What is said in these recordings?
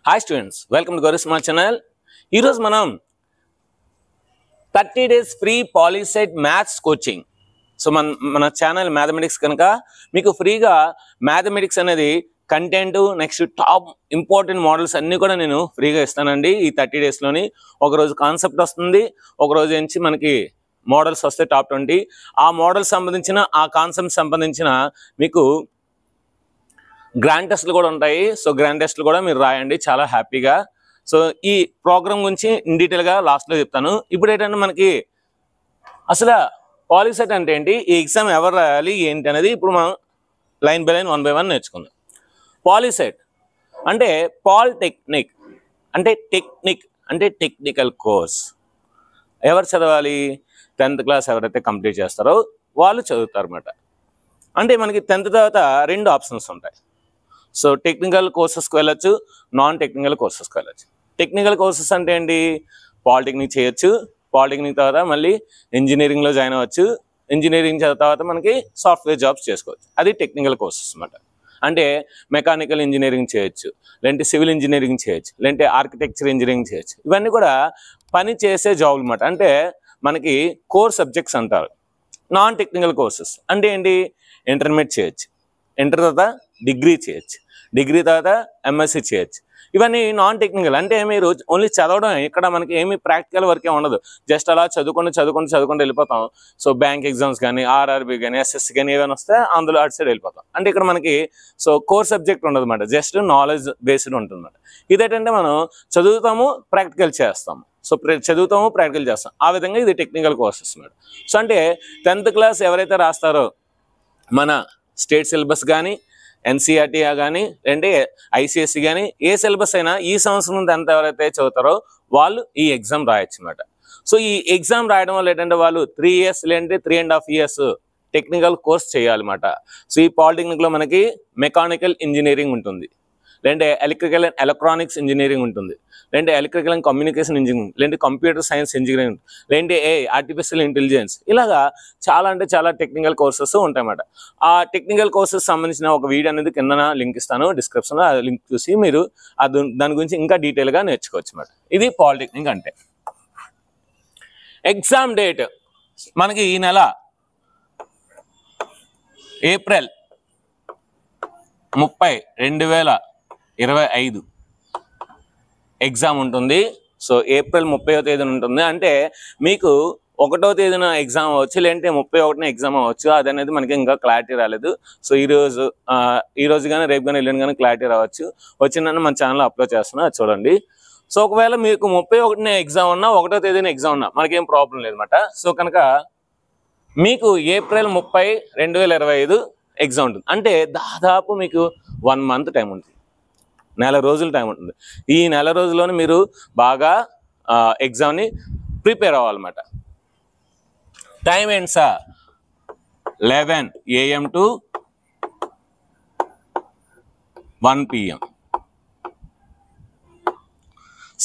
Hi students, welcome to Gauri Smart channel. ఈరోజు మనం 30 days free POLYCET maths coaching. So మన channel mathematics కనుక మీకు ఫ్రీగా మ్యాథమెటిక్స్ అనేది content next top important models అన్నీ కూడా నేను ఫ్రీగా ఇస్తానండి. ఈ 30 డేస్లోని ఒకరోజు కాన్సెప్ట్ వస్తుంది, ఒకరోజు నుంచి మనకి మోడల్స్ వస్తాయి టాప్ 20. ఆ మోడల్ సంబంధించిన ఆ కాన్సెప్ట్ సంబంధించిన మీకు గ్రాండ్ టెస్ట్లు కూడా ఉంటాయి. సో గ్రాండ్ టెస్ట్లు కూడా మీరు రాయండి చాలా హ్యాపీగా. సో ఈ ప్రోగ్రామ్ గురించి ఇన్ డీటెయిల్గా లాస్ట్లో చెప్తాను. ఇప్పుడు ఏంటంటే మనకి అసలు పాలిసెట్ అంటే ఏంటి, ఈ ఎగ్జామ్ ఎవరు రాయాలి ఏంటి అనేది ఇప్పుడు మనం లైన్ బై లైన్ 1 by 1 నేర్చుకుందాం. పాలిసెట్ అంటే పాలిటెక్నిక్ అంటే టెక్నిక్ అంటే టెక్నికల్ కోర్స్. ఎవరు చదవాలి? 10th క్లాస్ ఎవరైతే కంప్లీట్ చేస్తారో వాళ్ళు చదువుతారు అన్నమాట. అంటే మనకి 10th తర్వాత 2 ఆప్షన్స్ ఉంటాయి. సో టెక్నికల్ కోర్సెస్కి వెళ్ళొచ్చు, నాన్ టెక్నికల్ కోర్సెస్కి వెళ్ళొచ్చు. టెక్నికల్ కోర్సెస్ అంటే ఏంటి? పాలిటెక్నిక్ చేయొచ్చు, పాలిటెక్నిక్ తర్వాత మళ్ళీ ఇంజనీరింగ్లో జాయిన్ అవ్వచ్చు, ఇంజనీరింగ్ తర్వాత మనకి సాఫ్ట్వేర్ జాబ్స్ చేసుకోవచ్చు. అది టెక్నికల్ కోర్సెస్ అన్నమాట. అంటే మెకానికల్ ఇంజనీరింగ్ చేయొచ్చు, లేదంటే సివిల్ ఇంజనీరింగ్ చేయొచ్చు, లేదంటే ఆర్కిటెక్చర్ ఇంజనీరింగ్ చేయొచ్చు. ఇవన్నీ కూడా పని చేసే జాబ్ అన్నమాట. అంటే మనకి కోర్ సబ్జెక్ట్స్ అంటారు. నాన్ టెక్నికల్ కోర్సెస్ అంటే ఏంటి? ఇంటర్మీడియట్ చేయొచ్చు, ఇంటర్ తర్వాత డిగ్రీ చేయొచ్చు, డిగ్రీ తర్వాత ఎంఎస్సి చేయొచ్చు. ఇవన్నీ నాన్ టెక్నికల్. అంటే మీరు ఓన్లీ చదవడం, ఇక్కడ మనకి ఏమి ప్రాక్టికల్ వర్కే ఉండదు. జస్ట్ అలా చదువుకుంటూ వెళ్ళిపోతాం. సో బ్యాంక్ ఎగ్జామ్స్ కానీ, ఆర్ఆర్బి కానీ, ఎస్ఎస్సి కానీ ఏమైనా వస్తే అందులో అటు సైడ్ వెళ్ళిపోతాం. అంటే ఇక్కడ మనకి సో కోర్ సబ్జెక్ట్ ఉండదు అన్నమాట, జస్ట్ నాలెడ్జ్ బేస్డ్ ఉంటుంది అన్నమాట. ఇదేంటంటే మనం చదువుతాము, ప్రాక్టికల్ చేస్తాము. సో చదువుతాము, ప్రాక్టికల్ చేస్తాం. ఆ విధంగా ఇది టెక్నికల్ కోర్సెస్ అన్నమాట. సో అంటే 10th క్లాస్ ఎవరైతే రాస్తారో మన స్టేట్ సిలబస్ కానీ, ఎన్సీఆర్టీ కానీ, లేదంటే ఐసిఎస్సి కానీ, ఏ సిలబస్ అయినా ఈ సంవత్సరం 10th ఎవరైతే చదువుతారో వాళ్ళు ఈ ఎగ్జామ్ రాయొచ్చు అనమాట. సో ఈ ఎగ్జామ్ రాయడం వల్ల ఏంటంటే వాళ్ళు 3 years లేదంటే 3.5 years టెక్నికల్ కోర్స్ చేయాలన్నమాట. సో ఈ పాలిటెక్నిక్లో మనకి మెకానికల్ ఇంజనీరింగ్ ఉంటుంది, లేదంటే ఎలక్ట్రికల్ అండ్ ఎలక్ట్రానిక్స్ ఇంజనీరింగ్ ఉంటుంది, లేదంటే ఎలక్ట్రికల్ అండ్ కమ్యూనికేషన్ ఇంజనీరింగ్, లేదంటే కంప్యూటర్ సైన్స్ ఇంజనీరింగ్, లేదంటే ఆర్టిఫిషియల్ ఇంటెలిజెన్స్. ఇలాగా చాలా అంటే చాలా టెక్నికల్ కోర్సెస్ ఉంటాయన్నమాట. ఆ టెక్నికల్ కోర్సెస్ సంబంధించిన ఒక వీడియో అనేది కింద లింక్ ఇస్తాను డిస్క్రిప్షన్లో. ఆ లింక్ చూసి మీరు దాని గురించి ఇంకా డీటెయిల్గా నేర్చుకోవచ్చు అన్నమాట. ఇది పాలిటెక్నిక్ అంటే. ఎగ్జామ్ డేట్ మనకి ఈ నెల ఏప్రిల్ 30, 2025 ఎగ్జామ్ ఉంటుంది. సో ఏప్రిల్ 30వ తేదీన ఉంటుంది. అంటే మీకు 1వ తేదీన ఎగ్జామ్ అవ్వచ్చు, లేదంటే 31న ఎగ్జామ్ అవ్వచ్చు. అది అనేది మనకి ఇంకా క్లారిటీ రాలేదు. సో ఈరోజు కానీ రేపు కానీ ఎల్లుండి కానీ క్లారిటీ రావచ్చు. వచ్చిందని మన ఛానల్లో అప్లోడ్ చేస్తున్నా, అది చూడండి. సో ఒకవేళ మీకు 31న ఎగ్జామ్ ఉన్నా, 1వ తేదీన ఎగ్జామ్ ఉన్నా మనకేం ప్రాబ్లం లేదన్నమాట. సో కనుక మీకు ఏప్రిల్ 30, 2025 ఎగ్జామ్ ఉంటుంది. అంటే దాదాపు మీకు 1 month టైం ఉంటుంది, నెల రోజుల టైం ఉంటుంది. ఈ నెల రోజుల్లోనే మీరు బాగా ఎగ్జామ్ని ప్రిపేర్ అవ్వాలన్నమాట. టైం ఏంటి sir? 11 AM to 1 PM.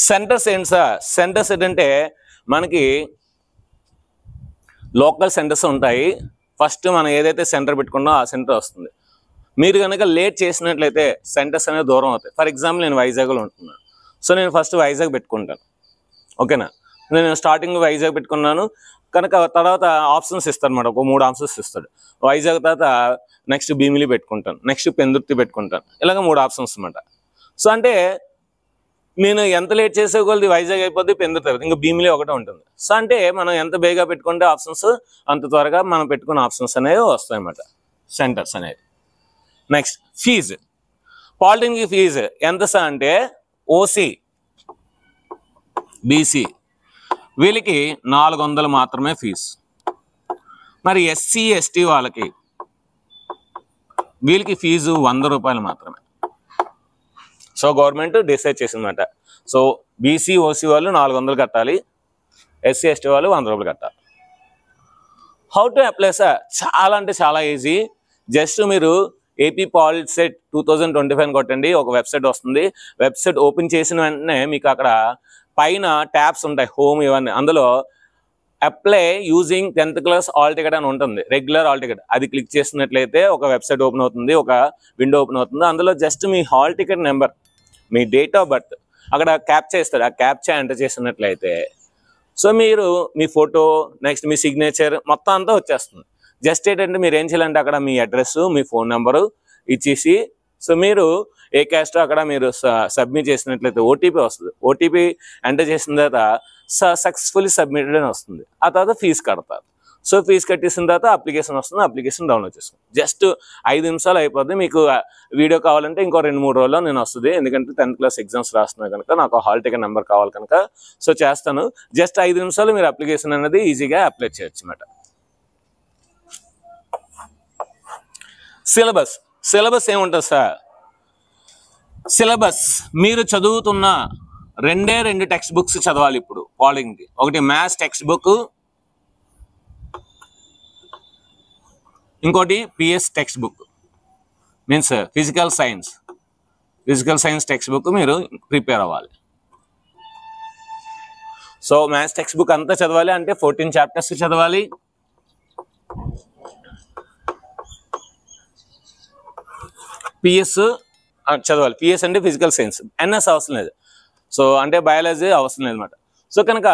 Centres ఏంటి సార్? సెంటర్స్ ఏంటంటే మనకి లోకల్ సెంటర్స్ ఉంటాయి. ఫస్ట్ మనం ఏదైతే సెంటర్ పెట్టుకున్నామో ఆ సెంటర్ వస్తుంది. మీరు కనుక లేట్ చేసినట్లయితే సెంటర్స్ అనేది దూరం అవుతాయి. ఫర్ ఎగ్జాంపుల్ నేను వైజాగ్లో ఉంటున్నాను. సో నేను ఫస్ట్ వైజాగ్ పెట్టుకుంటాను, ఓకేనా? నేను స్టార్టింగ్ వైజాగ్ పెట్టుకున్నాను కనుక తర్వాత ఆప్షన్స్ ఇస్తాను అన్నమాట. ఒక 3 ఆప్షన్స్ ఇస్తాడు. వైజాగ్ తర్వాత నెక్స్ట్ భీమిలి పెట్టుకుంటాను, నెక్స్ట్ పెందుర్తి పెట్టుకుంటాను. ఇలాగ 3 ఆప్షన్స్ అన్నమాట. సో అంటే నేను ఎంత లేట్ చేసేకొలది వైజాగ్ అయిపోద్ది, పెందుర్తి అయిపోద్ది, ఇంకా భీమిలి ఒకటే ఉంటుంది. సో అంటే మనం ఎంత బేగా పెట్టుకుంటే ఆప్షన్స్ అంత త్వరగా మనం పెట్టుకున్న ఆప్షన్స్ అనేవి వస్తాయి అన్నమాట, సెంటర్స్ అనేవి. Next fee. పాలిటెక్నిక్ ఫీజు ఎంత సార్ అంటే ఓసీ, బీసీ వీళ్ళకి 400 మాత్రమే ఫీజు. మరి ఎస్సీ, ఎస్టీ వాళ్ళకి వీళ్ళకి ఫీజు 100 రూపాయలు మాత్రమే. సో గవర్నమెంట్ డిసైడ్ చేసిందన్నమాట. సో బీసీ, ఓసీ వాళ్ళు 400 కట్టాలి, ఎస్సీ, ఎస్టీ వాళ్ళు 100 రూపాయలు కట్టాలి. How to apply sir? చాలా అంటే చాలా ఈజీ. జస్ట్ మీరు ఏపీ పాలిసెట్ 2025 కొట్టండి, ఒక వెబ్సైట్ వస్తుంది. వెబ్సైట్ ఓపెన్ చేసిన వెంటనే మీకు అక్కడ పైన ట్యాబ్స్ ఉంటాయి, హోమ్ ఇవన్నీ. అందులో apply using 10th class all ticket అని ఉంటుంది, రెగ్యులర్ ఆల్ టికెట్. అది క్లిక్ చేసినట్లయితే ఒక వెబ్సైట్ ఓపెన్ అవుతుంది, ఒక విండో ఓపెన్ అవుతుంది. అందులో just me hall ticket number me date of birth అక్కడ క్యాప్చా ఇస్తాడు. ఆ క్యాప్చా ఎంటర్ చేసినట్లయితే సో మీరు మీ ఫోటో నెక్స్ట్ మీ సిగ్నేచర్ మొత్తం అంతా వచ్చేస్తుంది. జస్ట్ ఏంటంటే మీరు ఏం చేయాలంటే అక్కడ మీ అడ్రస్ మీ ఫోన్ నెంబరు ఇచ్చేసి సో మీరు ఏ క్యాస్ట్ అక్కడ మీరు సబ్మిట్ చేసినట్లయితే ఓటీపీ వస్తుంది. ఓటీపీ ఎంటర్ చేసిన తర్వాత సక్సెస్ఫుల్లీ సబ్మిటెడ్ అని వస్తుంది. ఆ తర్వాత ఫీజు కడతారు. సో ఫీజు కట్టేసిన తర్వాత అప్లికేషన్ వస్తుంది. అప్లికేషన్ డౌన్లోడ్ చేసుకోండి. జస్ట్ 5 నిమిషాలు అయిపోద్ది. మీకు వీడియో కావాలంటే ఇంకో 2-3 రోజుల్లో నేను వస్తుంది. ఎందుకంటే 10th క్లాస్ ఎగ్జామ్స్ రాస్తున్నా కనుక నాకు హాల్ టికెట్ నెంబర్ కావాలి కనుక సో చేస్తాను. జస్ట్ 5 నిమిషాలు మీరు అప్లికేషన్ అనేది ఈజీగా అప్లై చేయొచ్చు అన్నమాట. సిలబస్ ఏముంటుంది సార్? సిలబస్ మీరు చదువుతున్న 2 టెక్స్ట్ బుక్స్ చదవాలి ఇప్పుడు ఫాలోయింగ్కి. ఒకటి మ్యాథ్స్ టెక్స్ట్ బుక్, ఇంకోటి PS text book means physical science text book మీరు ప్రిపేర్ అవ్వాలి. సో మ్యాథ్స్ టెక్స్ట్ బుక్ అంతా చదవాలి అంటే 14 చాప్టర్స్ చదవాలి. పిఎస్ చదవాలి. పిఎస్ అంటే ఫిజికల్ సైన్స్. ఎన్ఎస్ అవసరం లేదు. సో అంటే బయాలజీ అవసరం లేదు అనమాట. సో కనుక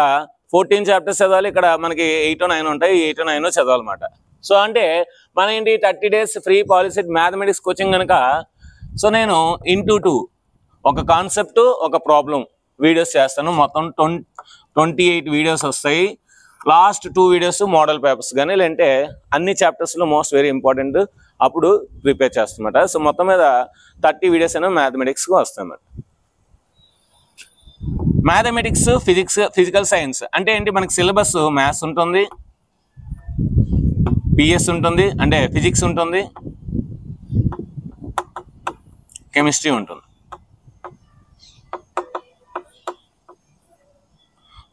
14 చాప్టర్స్ చదవాలి. ఇక్కడ మనకి 8 or 9 ఉంటాయి. 8 or 9 చదవాలన్నమాట. సో అంటే మన ఏంటి 30 days free POLYCET mathematics coaching కనుక సో నేను ఇంటూ 2 ఒక కాన్సెప్ట్ ఒక ప్రాబ్లం వీడియోస్ చేస్తాను. మొత్తం 28 వీడియోస్ వస్తాయి. లాస్ట్ 2 వీడియోస్ మోడల్ పేపర్స్ కానీ లేదంటే అన్ని చాప్టర్స్లో మోస్ట్ వెరీ ఇంపార్టెంట్ అప్పుడు ప్రిపేర్ చేస్తామన్నమాట. సో మొత్తం మీద 30 వీడియోస్ అయినా మ్యాథమెటిక్స్కి వస్తాయన్నమాట. మ్యాథమెటిక్స్ ఫిజికల్ సైన్స్ అంటే ఏంటి? మనకి సిలబస్ మ్యాథ్స్ ఉంటుంది, పిఎస్ ఉంటుంది అంటే ఫిజిక్స్ ఉంటుంది, కెమిస్ట్రీ ఉంటుంది.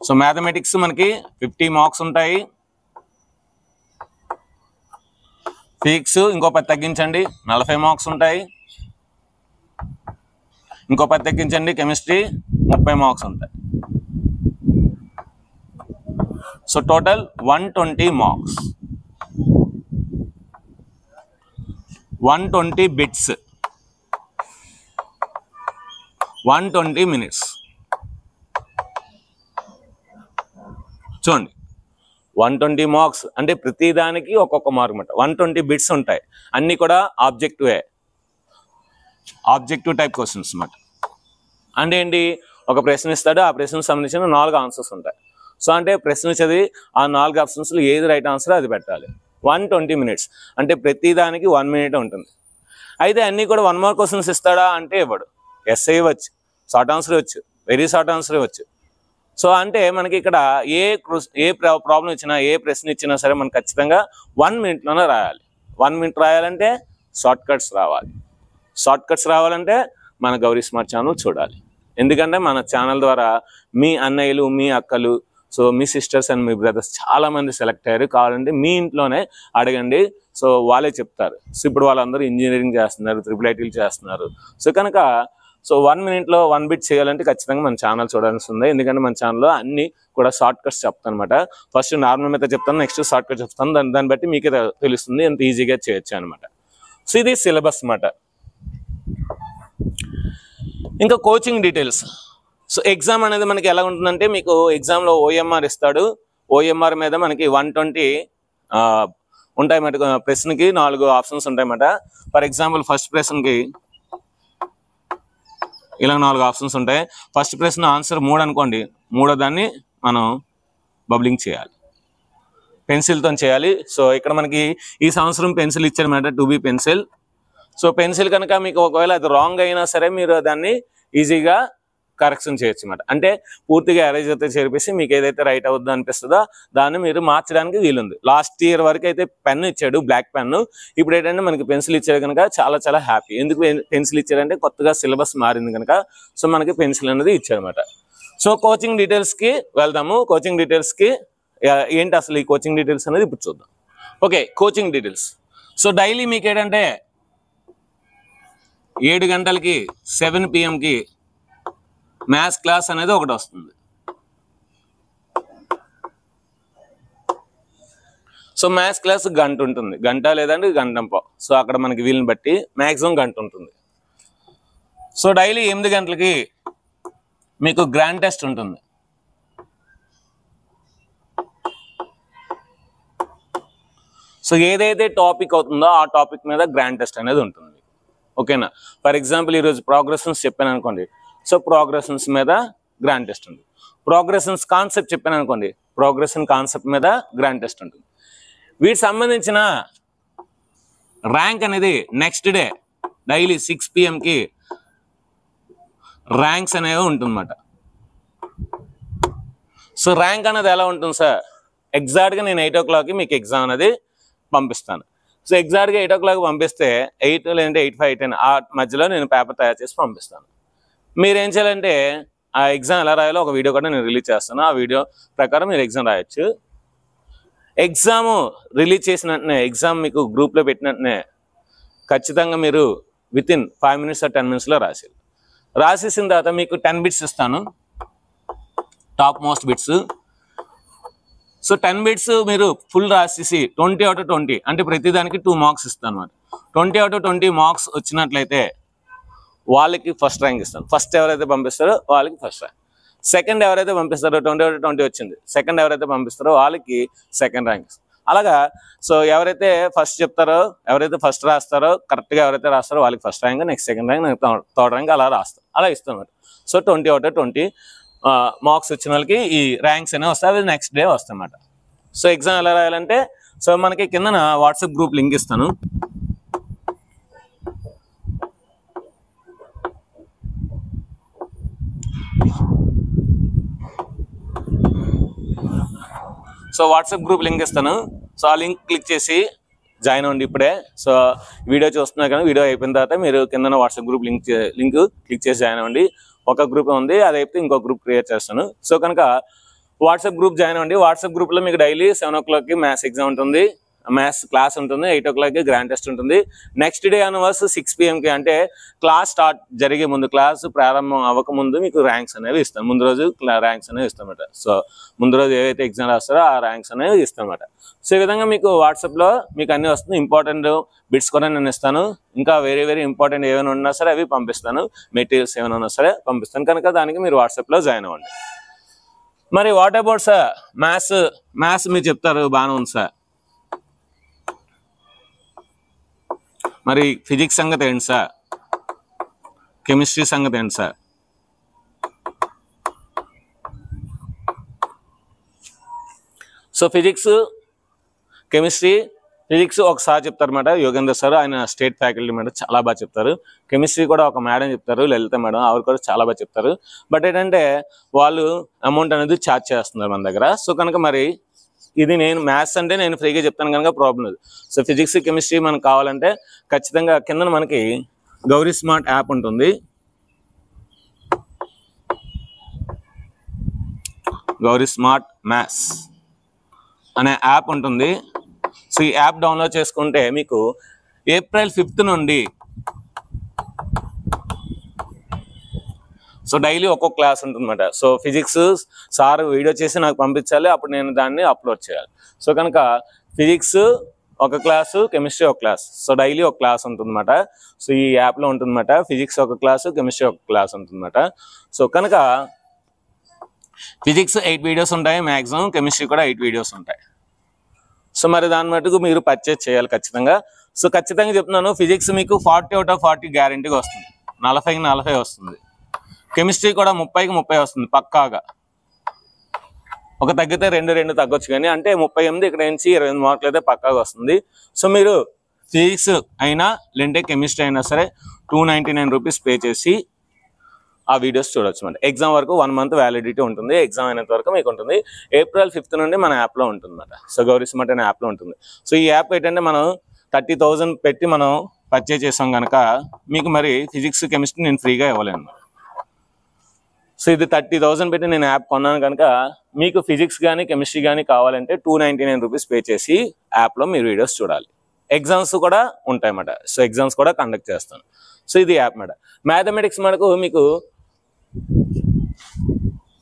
సో మ్యాథమెటిక్స్ మనకి 50 మార్క్స్ ఉంటాయి. ఫిజిక్స్ ఇంకో 10 తగ్గించండి 40 మార్క్స్ ఉంటాయి. ఇంకో 10 తగ్గించండి కెమిస్ట్రీ 30 మార్క్స్ ఉంటాయి. So total 120 marks, 120 bits, 120 minutes. చూడండి 120 మార్క్స్ అంటే ప్రతి దానికి ఒక్కొక్క మార్క్ అనమాట. 120 బిట్స్ ఉంటాయి. అన్నీ కూడా ఆబ్జెక్టివ్ టైప్ క్వశ్చన్స్ అనమాట. అంటే ఏంటి? ఒక ప్రశ్న ఇస్తాడు, ఆ ప్రశ్నకు సంబంధించిన 4 ఆన్సర్స్ ఉంటాయి. సో అంటే ప్రశ్న చదివి ఆ 4 ఆప్షన్స్లో ఏది రైట్ ఆన్సర్ అది పెట్టాలి. 120 minutes అంటే ప్రతి దానికి 1 minute ఉంటుంది. అయితే అన్నీ కూడా 1 mark క్వశ్చన్స్ ఇస్తాడా అంటే ఇవ్వడు. ఎస్ఐ ఇవ్వచ్చు, షార్ట్ ఆన్సర్ ఇవ్వచ్చు, వెరీ షార్ట్ ఆన్సర్ ఇవ్వచ్చు. సో అంటే మనకి ఇక్కడ ఏ ప్రాబ్లం ఇచ్చినా ఏ ప్రశ్న ఇచ్చినా సరే మనకు ఖచ్చితంగా 1 minuteలోనే రాయాలి. 1 minute రాయాలంటే షార్ట్ కట్స్ రావాలి. షార్ట్ కట్స్ రావాలంటే మన గౌరీ స్మార్ట్ ఛానల్ చూడాలి. ఎందుకంటే మన ఛానల్ ద్వారా మీ అన్నయ్యలు మీ అక్కలు so me sisters and me brothers చాలామంది సెలెక్ట్ అయ్యారు. కావాలంటే మీ ఇంట్లోనే అడగండి. సో వాళ్ళే చెప్తారు. సో ఇప్పుడు వాళ్ళందరూ ఇంజనీరింగ్ చేస్తున్నారు, IIITలు చేస్తున్నారు. సో కనుక సో 1 minuteలో 1 bit చేయాలంటే ఖచ్చితంగా మన ఛానల్ చూడాల్సి ఉంది. ఎందుకంటే మన ఛానల్లో అన్ని కూడా షార్ట్ కట్స్ చెప్తాను అనమాట. ఫస్ట్ నార్మల్ మెథడ్ చెప్తాను, నెక్స్ట్ షార్ట్ కట్ చెప్తాను. దాన్ని బట్టి మీకే తెలుస్తుంది ఎంత ఈజీగా చేయొచ్చు అనమాట. సో ఇది సిలబస్ అనమాట. ఇంకా కోచింగ్ డీటెయిల్స్. సో ఎగ్జామ్ అనేది మనకి ఎలా ఉంటుందంటే మీకు ఎగ్జామ్లో OMR ఇస్తాడు. OMR మీద మనకి 120 ఉంటాయి అన్నమాట. ప్రశ్నకి 4 ఆప్షన్స్ ఉంటాయి అన్నమాట. ఫర్ ఎగ్జాంపుల్ ఫస్ట్ ప్రశ్నకి ఇలా 4 ఆప్షన్స్ ఉంటాయి. ఫస్ట్ ప్రశ్న ఆన్సర్ 3 అనుకోండి. 3వ దాన్ని మనం బబ్లింగ్ చేయాలి, పెన్సిల్తో చేయాలి. సో ఇక్కడ మనకి ఈ సంవత్సరం పెన్సిల్ ఇచ్చారన్నమాట, 2B పెన్సిల్. సో పెన్సిల్ కనుక మీకు ఒకవేళ అది రాంగ్ అయినా సరే మీరు దాన్ని ఈజీగా కరెక్షన్ చేయొచ్చు అన్నమాట. అంటే పూర్తిగా ఎరేజర్తో చేర్పేసి మీకు ఏదైతే రైట్ అవుద్దో అనిపిస్తుందో దాన్ని మీరు మార్చడానికి వీలుంది. లాస్ట్ ఇయర్ వరకు అయితే పెన్ ఇచ్చాడు, బ్లాక్ పెన్ను. ఇప్పుడు ఏంటంటే మనకి పెన్సిల్ ఇచ్చాడు కనుక చాలా చాలా హ్యాపీ. ఎందుకు పెన్సిల్ ఇచ్చాడంటే కొత్తగా సిలబస్ మారింది కనుక సో మనకి పెన్సిల్ అనేది ఇచ్చారనమాట. సో కోచింగ్ డీటెయిల్స్కి వెళ్దాము. కోచింగ్ డీటెయిల్స్కి ఏంటి అసలు ఈ కోచింగ్ డీటెయిల్స్ అనేది ఇప్పుడు చూద్దాం. Okay, coaching details. So daily మీకు ఏంటంటే 7 గంటలకి 7 PM మ్యాథ్స్ క్లాస్ అనేది ఒకటి వస్తుంది. సో మ్యాథ్స్ క్లాస్ 1 గంట ఉంటుంది, గంట లేదంటే 1 గంట. సో అక్కడ మనకి వీలుని బట్టి మ్యాక్సిమం 1 గంట ఉంటుంది. సో డైలీ 8 గంటలకి మీకు గ్రాండ్ టెస్ట్ ఉంటుంది. సో ఏదైతే టాపిక్ అవుతుందో ఆ టాపిక్ మీద గ్రాండ్ టెస్ట్ అనేది ఉంటుంది. ఓకేనా? ఫర్ ఎగ్జాంపుల్ ఈరోజు ప్రోగ్రెషన్స్ చెప్పాను అనుకోండి, సో ప్రోగ్రెషన్స్ మీద గ్రాండ్ టెస్ట్ ఉంటుంది. ప్రోగ్రెషన్స్ కాన్సెప్ట్ చెప్పాను అనుకోండి, ప్రోగ్రెషన్ కాన్సెప్ట్ మీద గ్రాండ్ టెస్ట్ ఉంటుంది. వీటికి సంబంధించిన ర్యాంక్ అనేది next day daily 6 PM ranks అనేవి ఉంటుందన్నమాట. సో ర్యాంక్ అనేది ఎలా ఉంటుంది సార్? ఎగ్జాక్ట్గా నేను 8 o'clock మీకు ఎగ్జామ్ అనేది పంపిస్తాను. సో ఎగ్జాక్ట్గా 8 o'clock పంపిస్తే 8 లేదంటే 8:05, 8:10 ఆ మధ్యలో నేను పేపర్ తయారు చేసి పంపిస్తాను. మీరు ఏం చేయాలంటే ఆ ఎగ్జామ్ ఎలా రాయాలో ఒక వీడియో కూడా నేను రిలీజ్ చేస్తాను. ఆ వీడియో ప్రకారం మీరు ఎగ్జామ్ రాయొచ్చు. ఎగ్జామ్ రిలీజ్ చేసిన వెంటనే, ఎగ్జామ్ మీకు గ్రూప్లో పెట్టిన వెంటనే ఖచ్చితంగా మీరు వితిన్ 5 minutes or 10 minutesలో రాసేసిన తర్వాత మీకు 10 bits ఇస్తాను, top most bits. So 10 bits మీరు ఫుల్ రాసేసి 20 out of 20 అంటే ప్రతిదానికి 2 marks ఇస్తాను అనమాట. 20 out of 20 marks వచ్చినట్లయితే వాళ్ళకి ఫస్ట్ ర్యాంక్ ఇస్తాను. ఫస్ట్ ఎవరైతే పంపిస్తారో వాళ్ళకి ఫస్ట్ ర్యాంక్. సెకండ్ ఎవరైతే పంపిస్తారో 20 out of 20 వచ్చింది, సెకండ్ ఎవరైతే పంపిస్తారో వాళ్ళకి సెకండ్ ర్యాంక్. అలాగా సో ఎవరైతే ఫస్ట్ చెప్తారో, ఎవరైతే ఫస్ట్ రాస్తారో, కరెక్ట్గా ఎవరైతే రాస్తారో వాళ్ళకి first rank, next second rank, next third rank అలా రాస్తారు. అలా ఇస్తాం అన్నమాట. సో 20 out of 20 మార్క్స్ వచ్చిన వాళ్ళకి ఈ ర్యాంక్స్ అనేవి వస్తాయి. అవి నెక్స్ట్ డే వస్తాయి అన్నమాట. సో ఎగ్జామ్ ఎలా రాయాలంటే, సో మనకి కింద వాట్సాప్ గ్రూప్ లింక్ ఇస్తాను. సో వాట్సాప్ గ్రూప్ లింక్ ఇస్తాను. సో ఆ లింక్ క్లిక్ చేసి జాయిన్ అవ్వండి ఇప్పుడే. సో వీడియో చూస్తున్నారు కానీ వీడియో అయిపోయిన తర్వాత మీరు కింద వాట్సాప్ గ్రూప్ లింక్ క్లిక్ చేసి జాయిన్ అవ్వండి. ఒక గ్రూప్ ఉంది, అది అయిపోతే ఇంకో గ్రూప్ క్రియేట్ చేస్తాను. సో కనుక వాట్సాప్ గ్రూప్ జాయిన్ అవ్వండి. వాట్సాప్ గ్రూప్లో మీకు డైలీ 7 o'clock మ్యాథ్స్ ఎగ్జామ్ ఉంటుంది, మ్యాథ్స్ క్లాస్ ఉంటుంది, 8 o'clock గ్రాండ్ టెస్ట్ ఉంటుంది. నెక్స్ట్ డే అవర్స్ 6 PM అంటే క్లాస్ స్టార్ట్ జరిగే ముందు, క్లాస్ ప్రారంభం అవ్వకముందు మీకు ర్యాంక్స్ అనేవి ఇస్తాం. ముందు రోజు ర్యాంక్స్ అనేవి ఇస్తామన్నమాట. సో ముందు రోజు ఏవైతే ఎగ్జామ్ రాస్తారో ఆ ర్యాంక్స్ అనేవి ఇస్తామన్నమాట. సో ఈ విధంగా మీకు వాట్సాప్లో మీకు అన్నీ వస్తుంది. ఇంపార్టెంట్ బిట్స్ కూడా నేను ఇస్తాను. ఇంకా వేరే ఇంపార్టెంట్ ఏమైనా ఉన్నా సరే అవి పంపిస్తాను. మెటీరియల్స్ ఏమైనా ఉన్నా సరే పంపిస్తాను. కనుక దానికి మీరు వాట్సాప్లో జాయిన్ అవ్వండి. మరి వాట్ అబౌట్ సార్ మ్యాథ్స్ మీరు చెప్తారు, బాగానే ఉంది సార్. మరి ఫిజిక్స్ సంగతి ఏంటి సార్? కెమిస్ట్రీ సంగతి ఏంటి sir? So physics, chemistry, physics ఒకసారి చెప్తారన్నమాట యోగేందర్ సార్, ఆయన స్టేట్ ఫ్యాకల్టీ మేడం, చాలా బాగా చెప్తారు. కెమిస్ట్రీ కూడా ఒక మేడం చెప్తారు, లలిత మేడం, ఆవిడ కూడా చాలా బాగా చెప్తారు. బట్ ఏంటంటే వాళ్ళు అమౌంట్ అనేది ఛార్జ్ చేస్తున్నారు మన దగ్గర. సో కనుక మరి ఇది నేను మ్యాథ్స్ అంటే నేను ఫ్రీగా చెప్తాను కనుక ప్రాబ్లం లేదు. సో ఫిజిక్స్, కెమిస్ట్రీ మనకు కావాలంటే ఖచ్చితంగా కింద మనకి గౌరీ స్మార్ట్ యాప్ ఉంటుంది. గౌరీ స్మార్ట్ మ్యాథ్స్ అనే యాప్ ఉంటుంది. సో ఈ యాప్ డౌన్లోడ్ చేసుకుంటే మీకు April 5th నుండి సో డైలీ ఒక్కొక్క క్లాస్ ఉంటుందన్నమాట. సో ఫిజిక్స్ సార్ వీడియో చేసి నాకు పంపించాలి, అప్పుడు నేను దాన్ని అప్లోడ్ చేయాలి. సో కనుక ఫిజిక్స్ ఒక క్లాసు, కెమిస్ట్రీ ఒక క్లాస్, సో డైలీ ఒక క్లాస్ ఉంటుందన్నమాట. సో ఈ యాప్లో ఉంటుందన్నమాట. ఫిజిక్స్ ఒక క్లాసు, కెమిస్ట్రీ ఒక క్లాస్ ఉంటుందన్నమాట. సో కనుక ఫిజిక్స్ 8 వీడియోస్ ఉంటాయి మ్యాక్సిమం, కెమిస్ట్రీ కూడా 8 వీడియోస్ ఉంటాయి. సో మరి దాని మటుకు మీరు పర్చేజ్ చేయాలి ఖచ్చితంగా. సో ఖచ్చితంగా చెప్తున్నాను, ఫిజిక్స్ మీకు 40 out of 40 గ్యారెంటీగా వస్తుంది, 40కి 40 వస్తుంది. కెమిస్ట్రీ కూడా 30కి 30 వస్తుంది పక్కాగా. ఒక తగ్గితే 2 తగ్గొచ్చు, కానీ అంటే 38 ఇక్కడ నుంచి 28 మార్కులు అయితే పక్కాగా వస్తుంది. సో మీరు ఫిజిక్స్ అయినా లేదంటే కెమిస్ట్రీ అయినా సరే 299 రూపీస్ పే చేసి ఆ వీడియోస్ చూడొచ్చు అనమాట. ఎగ్జామ్ వరకు 1 month వ్యాలిడిటీ ఉంటుంది. ఎగ్జామ్ అయినంత వరకు మీకు ఉంటుంది. April 5th నుండి మన యాప్లో ఉంటుంది అనమాట. సో గౌరీ స్మార్ట్ అనే యాప్లో ఉంటుంది. సో ఈ యాప్ ఏంటంటే మనం 30,000 పెట్టి మనం పర్చేజ్ చేసాం కనుక మీకు మరి ఫిజిక్స్, కెమిస్ట్రీ నేను ఫ్రీగా ఇవ్వలేను. సో ఇది 30,000 పెట్టి నేను యాప్ కొన్నాను కనుక మీకు ఫిజిక్స్ కానీ కెమిస్ట్రీ కానీ కావాలంటే 299 రూపీస్ పే చేసి యాప్లో మీరు వీడియోస్ చూడాలి. ఎగ్జామ్స్ కూడా ఉంటాయి అన్నమాట. సో ఎగ్జామ్స్ కూడా కండక్ట్ చేస్తాను. సో ఇది యాప్ మేడం. మ్యాథమెటిక్స్ మనకు మీకు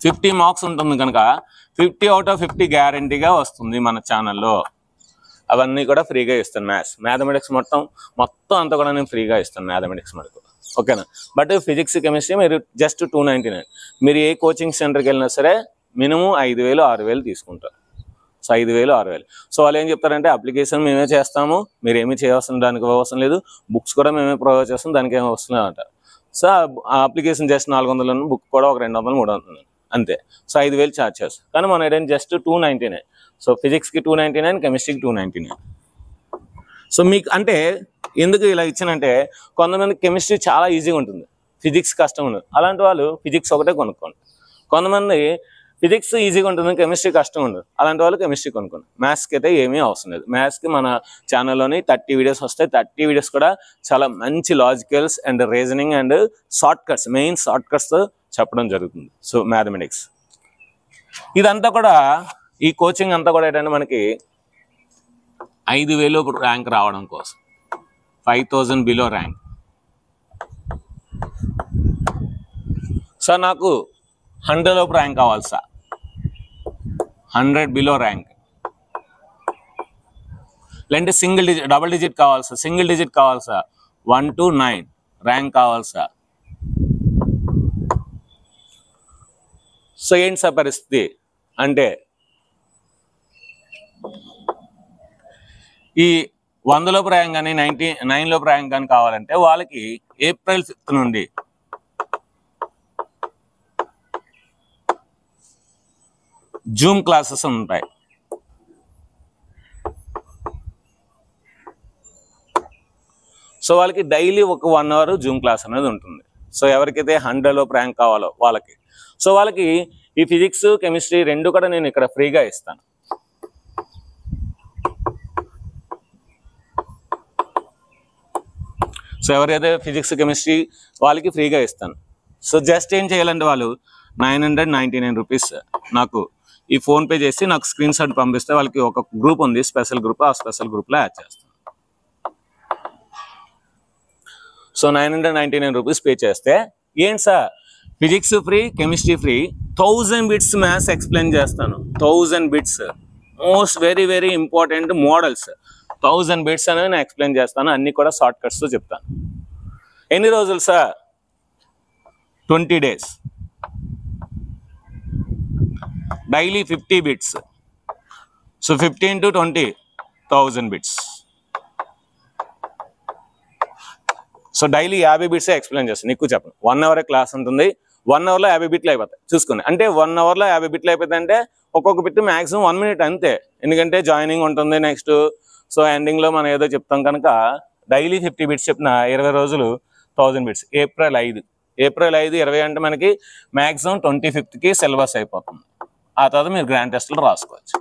50 మార్క్స్ ఉంటుంది కనుక 50 out of 50 గ్యారంటీగా వస్తుంది మన ఛానల్లో. అవన్నీ కూడా ఫ్రీగా ఇస్తాను. మ్యాథమెటిక్స్ మొత్తం అంతా కూడా నేను ఫ్రీగా ఇస్తాను మ్యాథమెటిక్స్ మనకు. ఓకేనా. బట్ ఫిజిక్స్ కెమిస్ట్రీ మీరు జస్ట్ 299. మీరు ఏ కోచింగ్ సెంటర్కి వెళ్ళినా సరే మినిమం 5,000 6,000 తీసుకుంటారు. సో 5,000 6,000. సో వాళ్ళు ఏం చెప్తారంటే అప్లికేషన్ మేమే చేస్తాము, మీరు ఏమీ చేయవలసిన దానికి అవసరం లేదు, బుక్స్ కూడా మేమే ప్రొవైడ్ చేస్తాం, దానికి ఏమి అవసరం లేదు అంటారు. సో ఆ అప్లికేషన్ జస్ట్ 400, బుక్ కూడా ఒక 200 300 అంతే. సో 5,000 ఛార్జ్ చేస్తాం. కానీ మన ఏంటంటే జస్ట్ 299. సో ఫిజిక్స్కి 299, కెమిస్ట్రీకి 299. సో మీకు అంటే ఎందుకు ఇలా ఇచ్చానంటే కొంతమంది కెమిస్ట్రీ చాలా ఈజీగా ఉంటుంది, ఫిజిక్స్ కష్టం ఉండదు. అలాంటి వాళ్ళు ఫిజిక్స్ ఒకటే కొనుక్కోండి. కొంతమంది ఫిజిక్స్ ఈజీగా ఉంటుంది, కెమిస్ట్రీ కష్టం ఉండదు. అలాంటి వాళ్ళు కెమిస్ట్రీ కొనుక్కోండి. మ్యాథ్స్కి అయితే ఏమీ అవసరం లేదు. మ్యాథ్స్కి మన ఛానల్లోని 30 వీడియోస్ వస్తాయి. 30 వీడియోస్ కూడా చాలా మంచి logicals and reasoning and short cuts, main short cuts చెప్పడం జరుగుతుంది. సో మ్యాథమెటిక్స్ ఇదంతా కూడా, ఈ కోచింగ్ అంతా కూడా ఏంటంటే మనకి 5,000 ర్యాంక్ రావడం కోసం, 5,000 బిలో ర్యాంక్. సార్ నాకు 100 లోపు ర్యాంక్ కావాలి సార్, 100 బిలో ర్యాంక్. లేదంటే సింగిల్ డిజిట్, డబుల్ డిజిట్ కావాలి సార్, సింగిల్ డిజిట్ కావాలి సార్, 1 to 9 ర్యాంక్ కావాలి సార్. సో ఏంటి సార్ పరిస్థితి అంటే, ఈ 100 లోపు ర్యాంక్ కానీ 99 లోపు ర్యాంక్ కానీ కావాలంటే వాళ్ళకి April 5th నుండి జూమ్ క్లాసెస్ ఉంటాయి. సో వాళ్ళకి డైలీ ఒక 1 hour జూమ్ క్లాస్ అనేది ఉంటుంది. సో ఎవరికైతే 100 లోపు ర్యాంక్ కావాలో వాళ్ళకి, సో వాళ్ళకి ఈ ఫిజిక్స్ కెమిస్ట్రీ రెండు కూడా నేను ఇక్కడ ఫ్రీగా ఇస్తాను. సో ఎవరైతే ఫిజిక్స్ కెమిస్ట్రీ వాళ్ళకి ఫ్రీగా ఇస్తాను. సో జస్ట్ ఏం చేయాలంటే వాళ్ళు 999 రూపీస్ నాకు ఈ ఫోన్పే చేసి నాకు స్క్రీన్ షాట్ పంపిస్తే వాళ్ళకి ఒక గ్రూప్ ఉంది, స్పెషల్ గ్రూప్, ఆ స్పెషల్ గ్రూప్లో యాడ్ చేస్తాను. సో 999 రూపీస్ పే చేస్తే ఏంటి sir physics free, chemistry free, 1000 bits maths explain చేస్తాను. 1000 bits most very very important models 1000 bits అనేవి నేను ఎక్స్ప్లెయిన్ చేస్తాను. అన్ని కూడా షార్ట్ కట్స్తో చెప్తాను. ఎన్ని రోజులు sir? 20 days, daily 50 bits. So 15 to 20 1000 bits. So daily 50 bits explain చేస్తాను. ఎక్కువ చెప్పను. 1 hour క్లాస్ ఉంటుంది, 1 hourలో 50 బిట్లు అయిపోతాయి. చూసుకోండి, అంటే 1 hourలో 50 బిట్లు అయిపోతాయి అంటే ఒక్కొక్క బిట్ మ్యాక్సిమం 1 minute అంతే. ఎందుకంటే జాయినింగ్ ఉంటుంది నెక్స్ట్. సో ఎండింగ్లో మనం ఏదో చెప్తాం కనుక డైలీ 50 బిట్స్ చెప్పిన 20 రోజులు 1000 బిట్స్. April 5 20 అంటే మనకి మ్యాక్సిమం 25th సిలబస్ అయిపోతుంది. ఆ తర్వాత మీరు గ్రాండ్ టెస్ట్లు రాసుకోవచ్చు.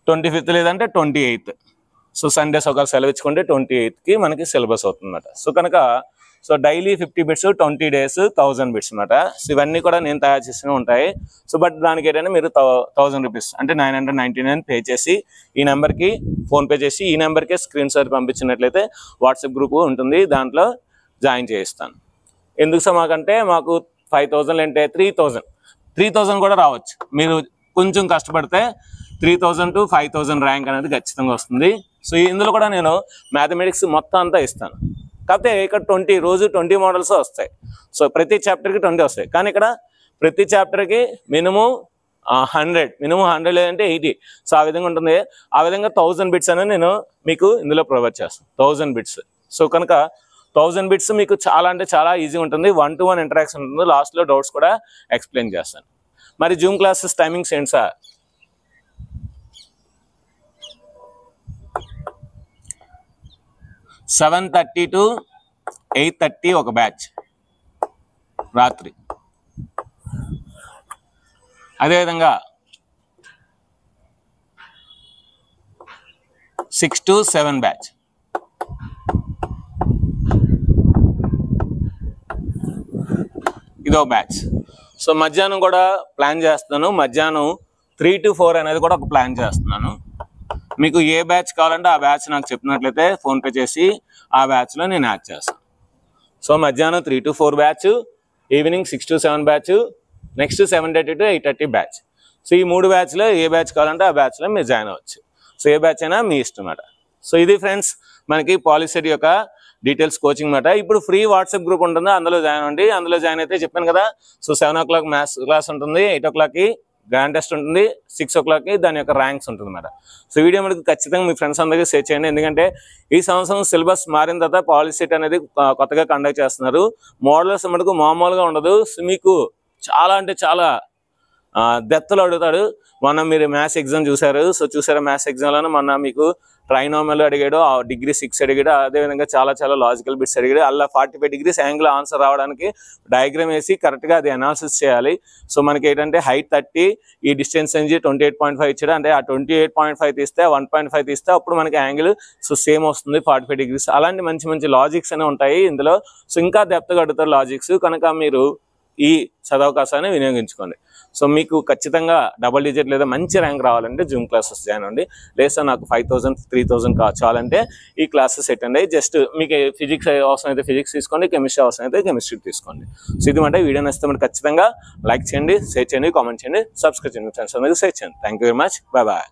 25th లేదంటే 28th. సో సండేస్ ఒక సెలవు ఇచ్చుకుంటే 28th మనకి సిలబస్ అవుతుందన్నమాట. సో కనుక so daily 50 bits 20 days 1000 bits అనమాట. సో ఇవన్నీ కూడా నేను తయారు చేసి ఉంటాయి. సో బట్ దానికి ఏంటంటే మీరు 1000 రూపీస్ అంటే 999 పే చేసి ఈ నెంబర్కి ఫోన్పే చేసి ఈ నెంబర్కే స్క్రీన్ షాట్ పంపించినట్లయితే వాట్సాప్ గ్రూప్ ఉంటుంది, దాంట్లో జాయిన్ చేయిస్తాను. ఎందుకు సార్ మాకంటే మాకు 5000 అంటే 3000 కూడా రావచ్చు. మీరు కొంచెం కష్టపడితే 3000 to 5000 ర్యాంక్ అనేది ఖచ్చితంగా వస్తుంది. సో ఇందులో కూడా నేను మ్యాథమెటిక్స్ మొత్తం అంతా ఇస్తాను. కాకపోతే ఇక్కడ 20 మోడల్స్ వస్తాయి. సో ప్రతి చాప్టర్కి 20 వస్తాయి. కానీ ఇక్కడ ప్రతి చాప్టర్కి మినిమం 100 లేదంటే 80. సో ఆ విధంగా ఉంటుంది. ఆ విధంగా 1000 బిట్స్ అనేది నేను మీకు ఇందులో ప్రొవైడ్ చేస్తాను. 1000 బిట్స్. సో కనుక 1000 బిట్స్ మీకు చాలా అంటే చాలా ఈజీగా ఉంటుంది. 1-to-1 ఇంటరాక్షన్ ఉంటుంది. లాస్ట్లో డౌట్స్ కూడా ఎక్స్ప్లెయిన్ చేస్తాను. మరి జూమ్ క్లాసెస్ టైమింగ్స్ ఏంటి సార్? 7:30 to 8:30 ఒక బ్యాచ్ రాత్రి. అదేవిధంగా 6 to 7 బ్యాచ్. ఇదో బ్యాచ్. సో మధ్యాహ్నం కూడా ప్లాన్ చేస్తున్నాను. మధ్యాహ్నం 3 to 4 అనేది కూడా ఒక ప్లాన్ చేస్తున్నాను. మీకు ఏ బ్యాచ్ కావాలంటే ఆ బ్యాచ్ నాకు చెప్పినట్లయితే ఫోన్పే చేసి ఆ బ్యాచ్లో నేను యాడ్ చేస్తాను. సో మధ్యాహ్నం 3 to 4 batch, evening 6 to 7 batch, next 7:30 to 8:30 batch. So ఈ 3 బ్యాచ్లో ఏ బ్యాచ్ కావాలంటే ఆ బ్యాచ్లో మీరు జాయిన్ అవ్వచ్చు. సో ఏ బ్యాచ్ అయినా మీ ఇష్టం అన్నమాట. సో ఇది ఫ్రెండ్స్ మనకి పాలిసెట్ యొక్క డీటెయిల్స్ కోచింగ్ మాట. ఇప్పుడు ఫ్రీ వాట్సాప్ గ్రూప్ ఉంటుంది, అందులో జాయిన్ అవ్వండి. అందులో జాయిన్ అయితే చెప్పాను కదా, సో 7 o'clock మ్యాథ్స్ క్లాస్ ఉంటుంది, 8 o'clockకి గ్రాండ్ టెస్ట్ ఉంటుంది, 6 o'clockకి దాని యొక్క ర్యాంక్స్ ఉంటుంది అన్నమాట. సో వీడియో మనకి ఖచ్చితంగా మీ ఫ్రెండ్స్ అందరికీ షేర్ చేయండి. ఎందుకంటే ఈ సంవత్సరం సిలబస్ మారిన తర్వాత పాలిసెట్ అనేది కొత్తగా కండక్ట్ చేస్తున్నారు. మోడల్స్ మనకు మామూలుగా ఉండదు. సో మీకు చాలా అంటే చాలా డెప్త్లో అడుగుతాడు. మొన్న మీరు మ్యాథ్స్ ఎగ్జామ్ చూసారు. సో చూసారా మ్యాథ్స్ ఎగ్జామ్లోనే మొన్న మీకు ట్రైనోమియల్ అడిగాడు, degree 6 అడిగాడు, అదేవిధంగా చాలా లాజికల్ బిట్స్ అడిగాడు. అలా 45 degrees యాంగిల్ ఆన్సర్ రావడానికి డయాగ్రామ్ వేసి కరెక్ట్గా అది అనాలిసిస్ చేయాలి. సో మనకి ఏంటంటే హైట్ 30, ఈ డిస్టెన్స్ నుంచి 28.5 ఇచ్చాడు. అంటే ఆ 28.5 తీస్తే 1.5 తీస్తే అప్పుడు మనకి యాంగిల్ సో సేమ్ వస్తుంది 45 degrees. అలాంటి మంచి లాజిక్స్ అనేవి ఉంటాయి ఇందులో. సో ఇంకా డెప్త్గా అడుగుతారు లాజిక్స్, కనుక మీరు ఈ సదవకాశాన్ని వినియోగించుకోండి. సో మీకు ఖచ్చితంగా డబుల్ డిజిట్ లేదా మంచి ర్యాంక్ రావాలంటే జూమ్ క్లాసెస్ జాయిన్ అవ్వండి. లేదా నాకు 5,000 3,000 చాలంటే ఈ క్లాసెస్ అటెండ్ అయ్యి జస్ట్ మీకు ఫిజిక్స్ అవసరం అయితే ఫిజిక్స్ తీసుకోండి, కెమిస్ట్రీ అవసరం అయితే కెమిస్ట్రీ తీసుకోండి. సో ఇది అంటే వీడియో నచ్చితే మరి ఖచ్చితంగా లైక్ చేయండి, షేర్ చేయండి, కామెంట్ చేయండి, సబ్స్క్రైబ్ చేయండి, ఫ్రెండ్స్ అందరికీ షేర్ చేయండి. Thank you very much, bye bye.